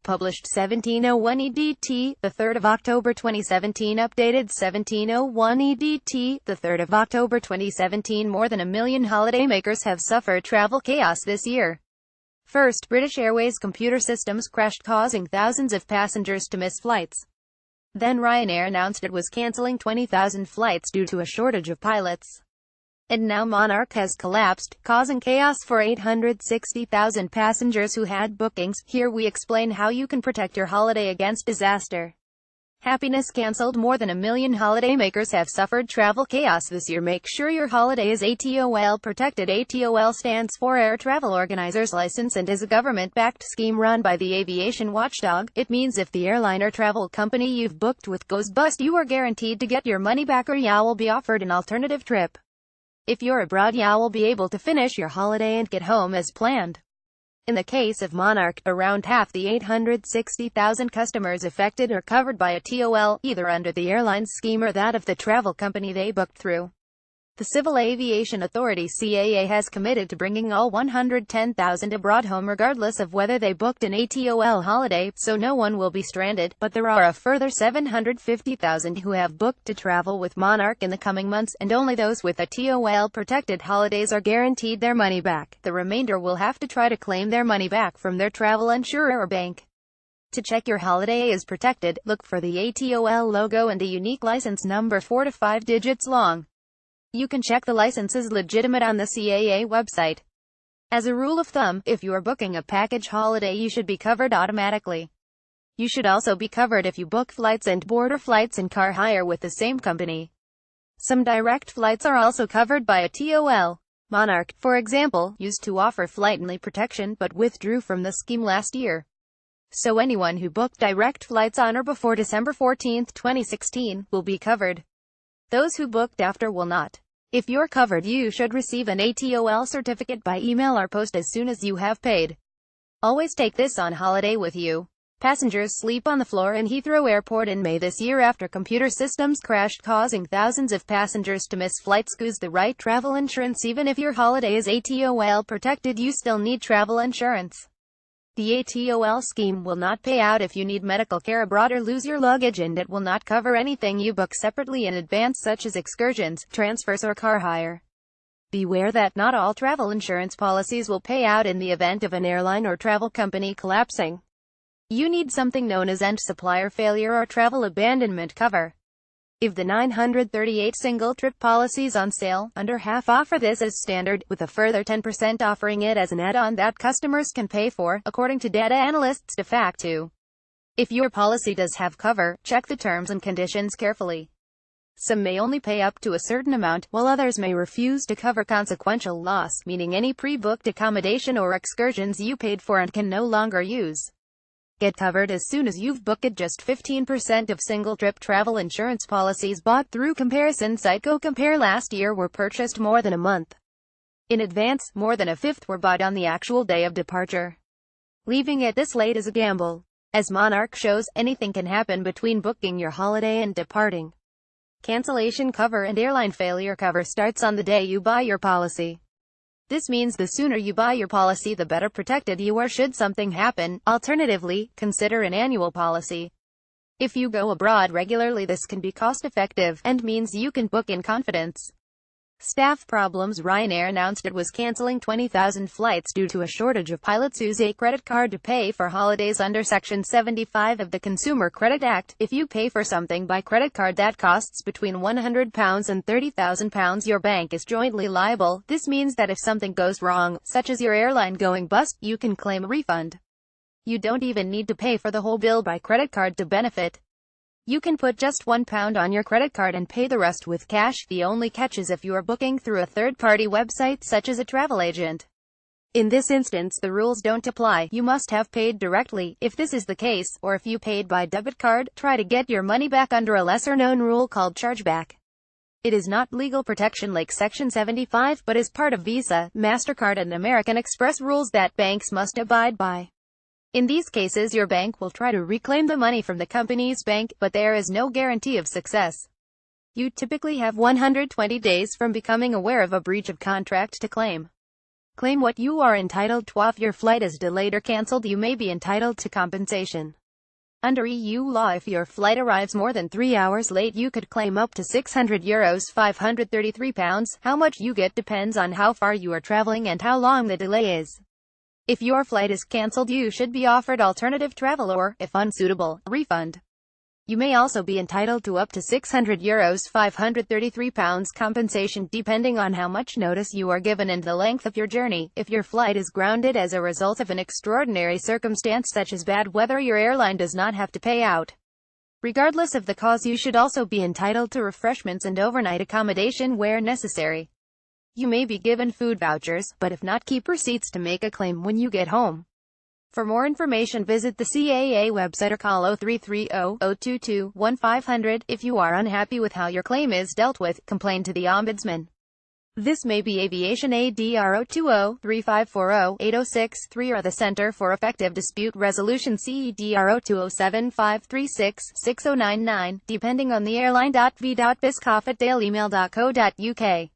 published 1701 EDT, the 3rd of October 2017. Updated 1701 EDT, the 3rd of October 2017. More than 1 million holidaymakers have suffered travel chaos this year. First, British Airways computer systems crashed, causing thousands of passengers to miss flights. Then Ryanair announced it was cancelling 20,000 flights due to a shortage of pilots. And now Monarch has collapsed, causing chaos for 860,000 passengers who had bookings. Here we explain how you can protect your holiday against disaster. Happiness cancelled. More than 1 million holidaymakers have suffered travel chaos this year. Make sure your holiday is ATOL protected. ATOL stands for Air Travel Organizers License and is a government-backed scheme run by the aviation watchdog. It means if the airline or travel company you've booked with goes bust, you are guaranteed to get your money back, or you will be offered an alternative trip. If you're abroad, you will be able to finish your holiday and get home as planned. In the case of Monarch, around half the 860,000 customers affected are covered by a TOL, either under the airline's scheme or that of the travel company they booked through. The Civil Aviation Authority (CAA) has committed to bringing all 110,000 abroad home regardless of whether they booked an ATOL holiday, so no one will be stranded, but there are a further 750,000 who have booked to travel with Monarch in the coming months, and only those with ATOL protected holidays are guaranteed their money back. The remainder will have to try to claim their money back from their travel insurer or bank. To check your holiday is protected, look for the ATOL logo and a unique license number 4 to 5 digits long. You can check the license is legitimate on the CAA website. As a rule of thumb, if you are booking a package holiday, you should be covered automatically. You should also be covered if you book flights and border flights and car hire with the same company. Some direct flights are also covered by a TOL. Monarch, for example, used to offer flight-only protection but withdrew from the scheme last year. So anyone who booked direct flights on or before December 14, 2016, will be covered. Those who booked after will not. If you're covered, you should receive an ATOL certificate by email or post as soon as you have paid. Always take this on holiday with you. Passengers sleep on the floor in Heathrow Airport in May this year after computer systems crashed, causing thousands of passengers to miss flights. Choose the right travel insurance. Even if your holiday is ATOL protected, you still need travel insurance. The ATOL scheme will not pay out if you need medical care abroad or lose your luggage, and it will not cover anything you book separately in advance, such as excursions, transfers, or car hire. Beware that not all travel insurance policies will pay out in the event of an airline or travel company collapsing. You need something known as end supplier failure or travel abandonment cover. If the 938 single-trip policies on sale, under half offer this as standard, with a further 10% offering it as an add-on that customers can pay for, according to data analysts de facto. If your policy does have cover, check the terms and conditions carefully. Some may only pay up to a certain amount, while others may refuse to cover consequential loss, meaning any pre-booked accommodation or excursions you paid for and can no longer use. Get covered as soon as you've booked it. Just 15% of single-trip travel insurance policies bought through comparison site GoCompare last year were purchased more than a month in advance. More than a fifth were bought on the actual day of departure. Leaving it this late is a gamble. As Monarch shows, anything can happen between booking your holiday and departing. Cancellation cover and airline failure cover starts on the day you buy your policy. This means the sooner you buy your policy, the better protected you are should something happen. Alternatively, consider an annual policy. If you go abroad regularly, this can be cost-effective, and means you can book in confidence. Staff problems. Ryanair announced it was cancelling 20,000 flights due to a shortage of pilots. Use a credit card to pay for holidays under Section 75 of the Consumer Credit Act. If you pay for something by credit card that costs between £100 and £30,000, your bank is jointly liable. This means that if something goes wrong, such as your airline going bust, you can claim a refund. You don't even need to pay for the whole bill by credit card to benefit. You can put just £1 on your credit card and pay the rest with cash. The only catch is if you are booking through a third-party website such as a travel agent. In this instance, the rules don't apply. You must have paid directly. If this is the case, or if you paid by debit card, try to get your money back under a lesser-known rule called chargeback. It is not legal protection like Section 75, but is part of Visa, MasterCard, and American Express rules that banks must abide by. In these cases, your bank will try to reclaim the money from the company's bank, but there is no guarantee of success. You typically have 120 days from becoming aware of a breach of contract to claim. Claim what you are entitled to. If your flight is delayed or cancelled, you may be entitled to compensation. Under EU law, if your flight arrives more than 3 hours late, you could claim up to €600, £533. How much you get depends on how far you are traveling and how long the delay is. If your flight is cancelled, you should be offered alternative travel or, if unsuitable, a refund. You may also be entitled to up to €600, £533 compensation, depending on how much notice you are given and the length of your journey. If your flight is grounded as a result of an extraordinary circumstance such as bad weather, your airline does not have to pay out. Regardless of the cause, you should also be entitled to refreshments and overnight accommodation where necessary. You may be given food vouchers, but if not, keep receipts to make a claim when you get home. For more information, visit the CAA website or call 0330-022-1500. If you are unhappy with how your claim is dealt with, complain to the Ombudsman. This may be Aviation ADR 020-3540-8063 or the Center for Effective Dispute Resolution CEDR 0207536-6099, depending on the airline. v.biscoff@dailymail.co.uk